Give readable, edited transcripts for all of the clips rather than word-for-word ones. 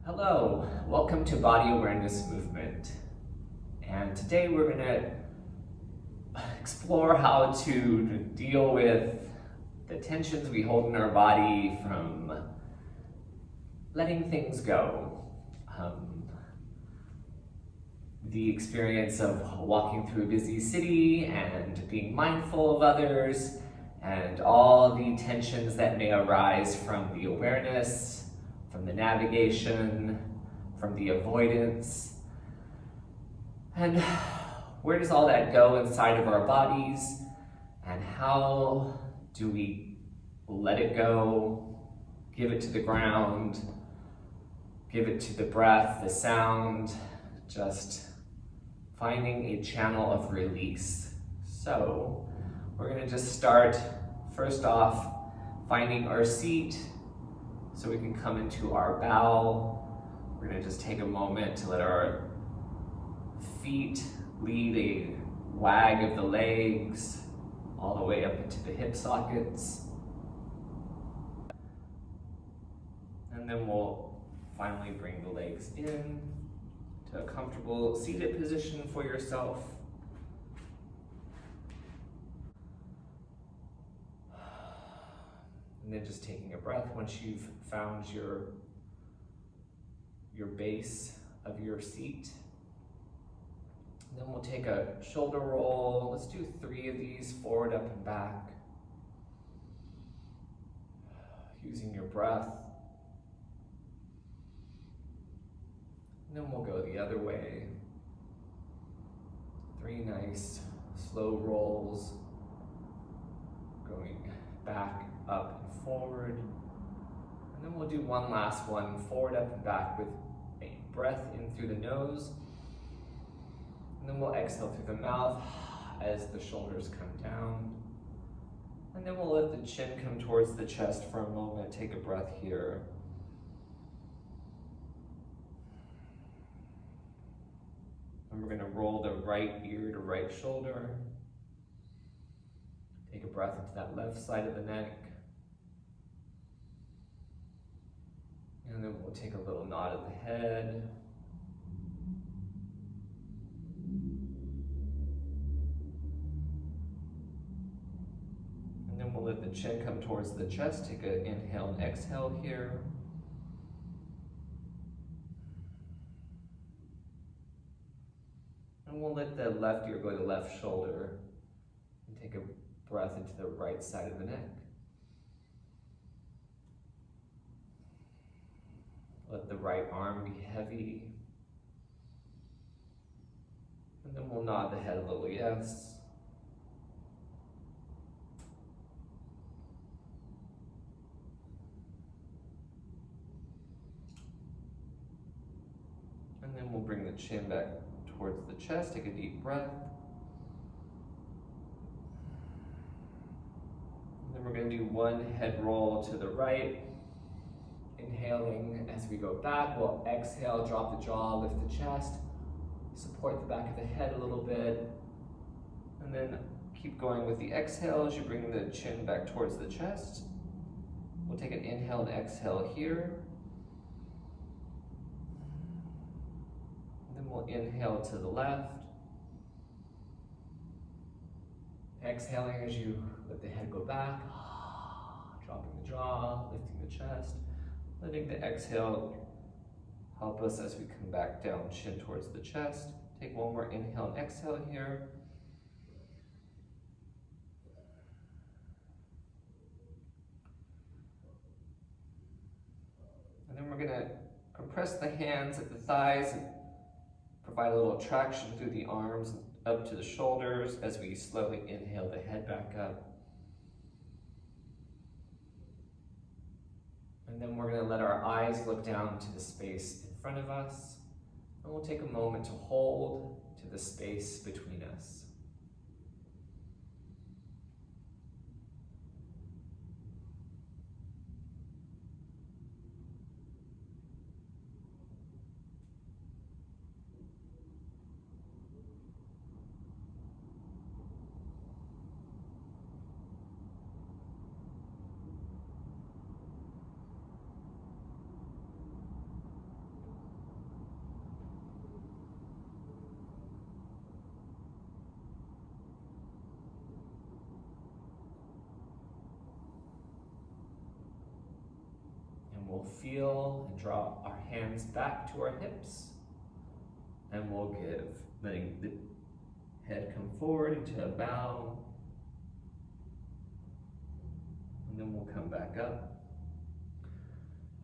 Hello, welcome to Body Awareness Movement. And today we're going to explore how to deal with the tensions we hold in our body from letting things go. The experience of walking through a busy city and being mindful of others, and all the tensions that may arise from the awareness, from the navigation, from the avoidance. And where does all that go inside of our bodies? And how do we let it go, give it to the ground, give it to the breath, the sound, just finding a channel of release. So we're going to just start first off finding our seat so we can come into our bow. We're going to just take a moment to let our feet lead a wag of the legs all the way up into the hip sockets. And then we'll finally bring the legs in to a comfortable seated position for yourself. And then just taking a breath once you've found your base of your seat. And then we'll take a shoulder roll. Let's do 3 of these, forward, up, and back. Using your breath. And then we'll go the other way. 3 nice, slow rolls. Going back, up, and forward. And then we'll do one last one, forward, up, and back with a breath in through the nose. And then we'll exhale through the mouth as the shoulders come down. And then we'll let the chin come towards the chest for a moment. Take a breath here. And we're going to roll the right ear to right shoulder. Take a breath into that left side of the neck. And then we'll take a little nod of the head. And then we'll let the chin come towards the chest. Take an inhale and exhale here. And we'll let the left ear go to the left shoulder. And take a breath into the right side of the neck. Let the right arm be heavy. And then we'll nod the head a little yes. And then we'll bring the chin back towards the chest. Take a deep breath. And then we're going to do one head roll to the right. Inhaling as we go back, we'll exhale, drop the jaw, lift the chest, support the back of the head a little bit, and then keep going with the exhale as you bring the chin back towards the chest. We'll take an inhale and exhale here. And then we'll inhale to the left. Exhaling as you let the head go back, dropping the jaw, lifting the chest. Letting the exhale help us as we come back down, chin towards the chest. Take one more inhale and exhale here. And then we're going to compress the hands at the thighs and provide a little traction through the arms up to the shoulders as we slowly inhale the head back up. And then we're going to let our eyes look down to the space in front of us. And we'll take a moment to hold to the space between us. we'll feel and draw our hands back to our hips. And we'll letting the head come forward into a bow. And then we'll come back up.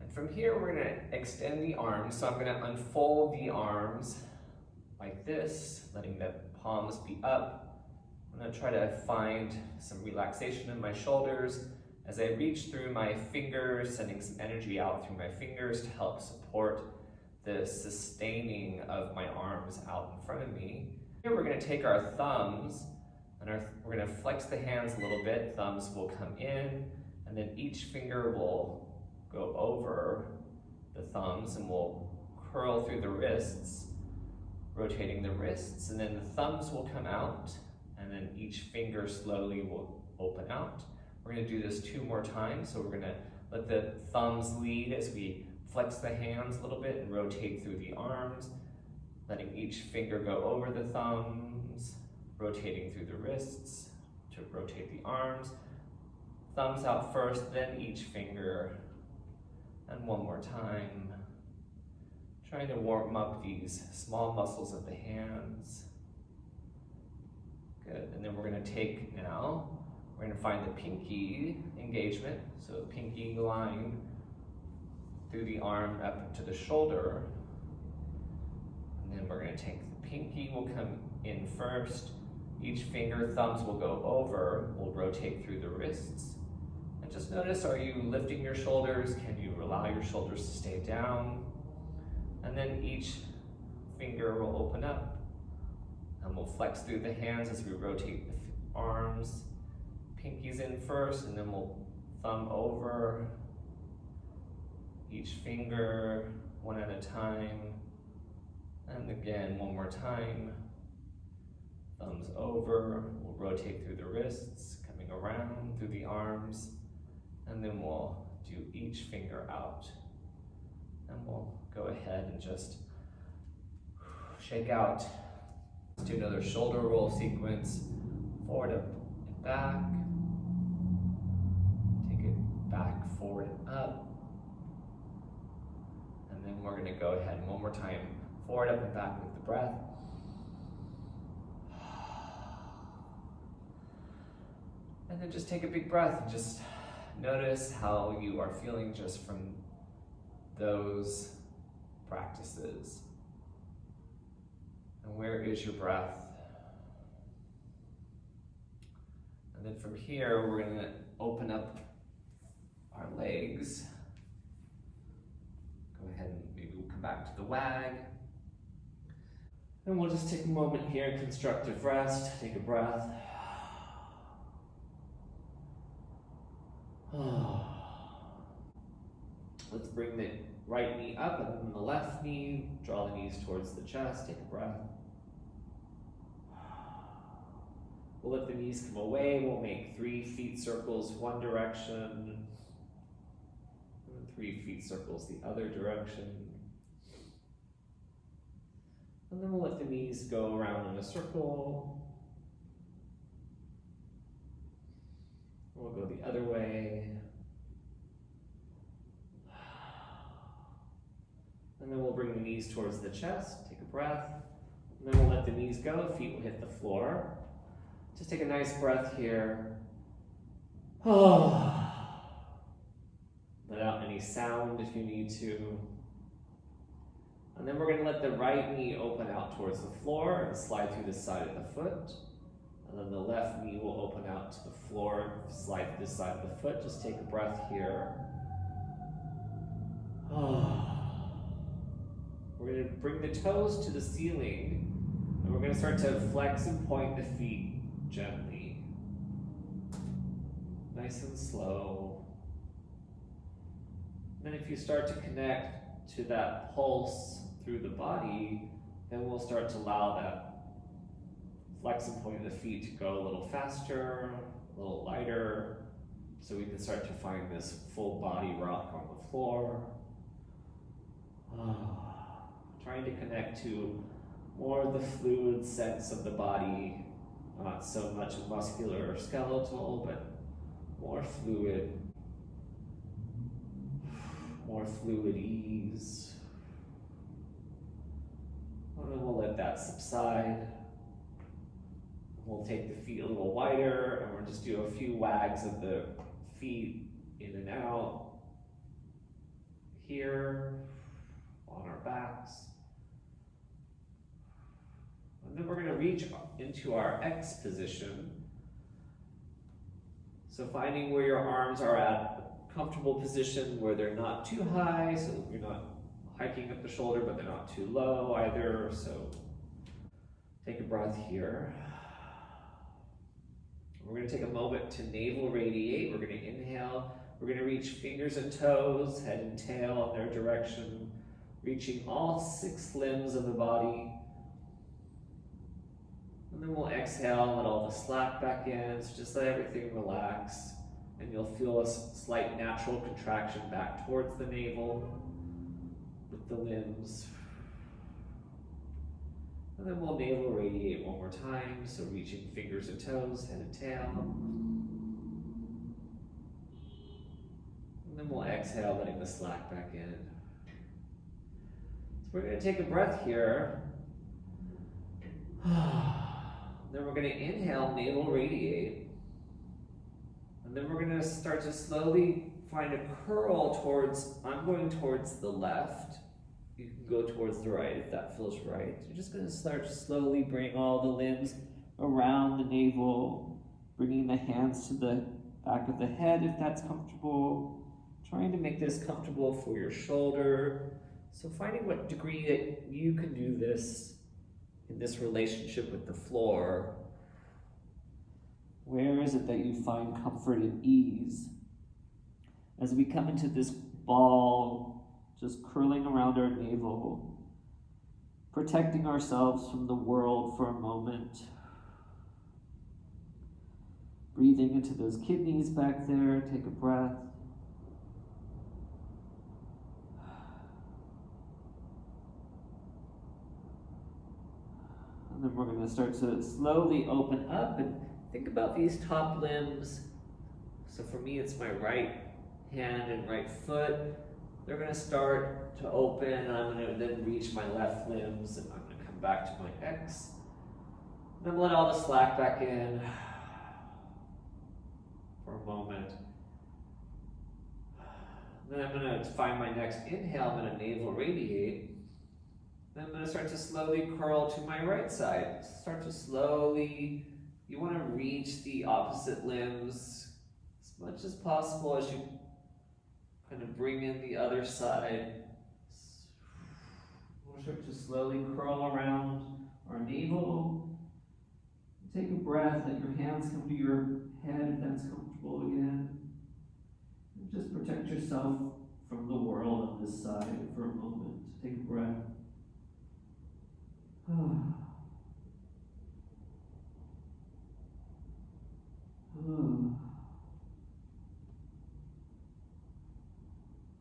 And from here, we're gonna extend the arms. So I'm gonna unfold the arms like this, letting the palms be up. I'm gonna try to find some relaxation in my shoulders as I reach through my fingers, sending some energy out through my fingers to help support the sustaining of my arms out in front of me. Here we're gonna take our thumbs and we're gonna flex the hands a little bit. Thumbs will come in and then each finger will go over the thumbs and we'll curl through the wrists, rotating the wrists, and then the thumbs will come out and then each finger slowly will open out. We're gonna do this 2 more times. So we're gonna let the thumbs lead as we flex the hands a little bit and rotate through the arms, letting each finger go over the thumbs, rotating through the wrists to rotate the arms. Thumbs out first, then each finger. And 1 more time. Trying to warm up these small muscles of the hands. Good, and then we're gonna take now, we're gonna find the pinky engagement. So pinky line through the arm up to the shoulder. And then we're gonna take the pinky, will come in first. Each finger, thumbs will go over, we'll rotate through the wrists. And just notice, are you lifting your shoulders? Can you allow your shoulders to stay down? And then each finger will open up. And we'll flex through the hands as we rotate the arms. Pinky's in first, and then we'll thumb over each finger, 1 at a time. And again, 1 more time. Thumbs over, we'll rotate through the wrists, coming around through the arms. And then we'll do each finger out. And we'll go ahead and just shake out. Let's do another shoulder roll sequence. Forward, up, and back. Take it back, forward, and up. And then we're gonna go ahead and 1 more time. Forward, up, and back with the breath. And then just take a big breath and just notice how you are feeling just from those practices. And where is your breath? And then from here, we're gonna open up our legs. Go ahead and maybe we'll come back to the wag. And we'll just take a moment here, constructive rest, take a breath. Let's bring the right knee up and then the left knee. Draw the knees towards the chest. Take a breath. We'll let the knees come away. We'll make 3 feet circles one direction. And 3 feet circles the other direction. And then we'll let the knees go around in a circle. We'll go the other way. And then we'll bring the knees towards the chest, take a breath. And then we'll let the knees go, feet will hit the floor. Just take a nice breath here. Let out any sound if you need to. And then we're going to let the right knee open out towards the floor and slide through the side of the foot. And then the left knee will open out to the floor, slide to the side of the foot. Just take a breath here. We're going to bring the toes to the ceiling, and we're going to start to flex and point the feet gently. Nice and slow. Then if you start to connect to that pulse through the body, then we'll start to allow that flex and point of the feet to go a little faster, a little lighter, so we can start to find this full body rock on the floor. Trying to connect to more of the fluid sense of the body, not so much muscular or skeletal, but more fluid. more fluid ease. And then we'll let that subside. We'll take the feet a little wider, and we'll just do a few wags of the feet in and out. Here, on our backs. And then we're going to reach into our X position. So finding where your arms are at a comfortable position where they're not too high, so you're not hiking up the shoulder, but they're not too low either. So take a breath here. We're going to take a moment to navel radiate. We're going to inhale. We're going to reach fingers and toes, head and tail in their direction, reaching all 6 limbs of the body. And then we'll exhale and let all the slack back in. So just let everything relax. And you'll feel a slight natural contraction back towards the navel with the limbs. And then we'll navel radiate one more time. So reaching fingers and toes, head and tail. And then we'll exhale, letting the slack back in. So we're going to take a breath here. Then we're going to inhale, navel radiate. And then we're going to start to slowly find a curl towards, I'm going towards the left. You can go towards the right if that feels right. You're just going to start to slowly bring all the limbs around the navel, bringing the hands to the back of the head if that's comfortable. Trying to make this comfortable for your shoulder. So finding what degree that you can do this in this relationship with the floor. Where is it that you find comfort and ease? As we come into this ball, just curling around our navel, protecting ourselves from the world for a moment. Breathing into those kidneys back there, take a breath. And then we're going to start to slowly open up and think about these top limbs. So for me, it's my right hand and right foot. They're going to start to open, and I'm going to then reach my left limbs, and I'm going to come back to my X. Then let all the slack back in for a moment. Then I'm going to find my next inhale. I'm going to navel radiate. Then I'm going to start to slowly curl to my right side. Start to slowly, you want to reach the opposite limbs as much as possible as you kind of bring in the other side. We'll start to slowly curl around our navel. Take a breath, let your hands come to your head if that's comfortable again. And just protect yourself from the world on this side for a moment. Take a breath.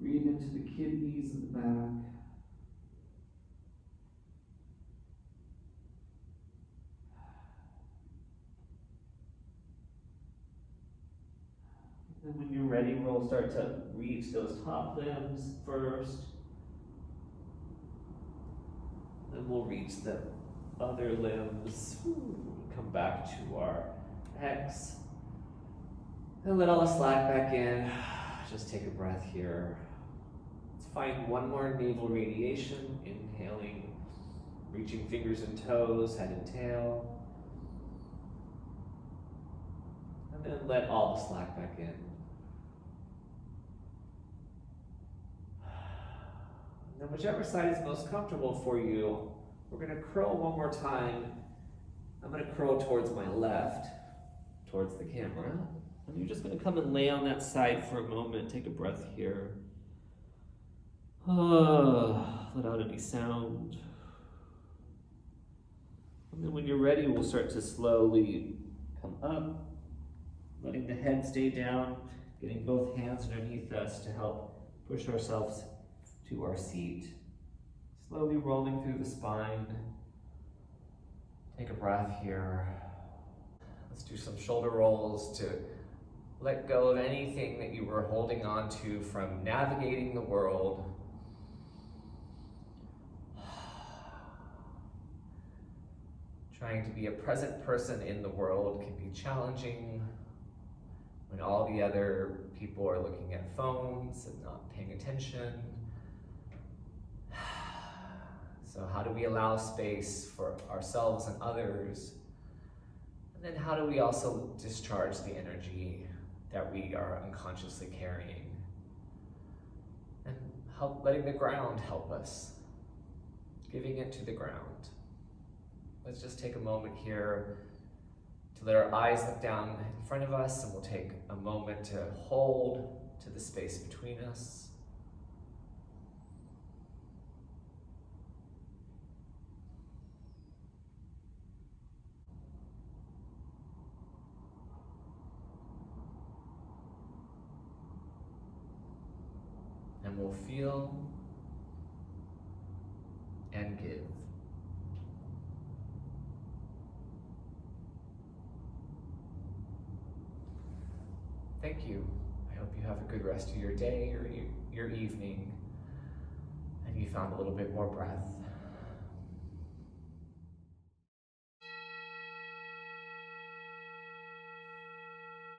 Breathe into the kidneys in the back. And when you're ready, we'll start to reach those top limbs first. Then we'll reach the other limbs. Come back to our X. And let all the slack back in. Just take a breath here. Let's find one more navel radiation. Inhaling, reaching fingers and toes, head and tail. And then let all the slack back in. Now, whichever side is most comfortable for you, we're going to curl one more time. I'm going to curl towards my left, towards the camera. And you're just going to come and lay on that side for a moment. Take a breath here. Let out any sound. And then when you're ready, we'll start to slowly come up, letting the head stay down, getting both hands underneath us to help push ourselves to our seat. Slowly rolling through the spine. Take a breath here. Let's do some shoulder rolls to Let go of anything that you were holding on to from navigating the world. Trying to be a present person in the world can be challenging when all the other people are looking at phones and not paying attention. So how do we allow space for ourselves and others? And then how do we also discharge the energy that we are unconsciously carrying? And letting the ground help us, giving it to the ground. Let's just take a moment here to let our eyes look down in front of us, and we'll take a moment to hold to the space between us. And we'll feel and give. Thank you. I hope you have a good rest of your day or your evening, and you found a little bit more breath.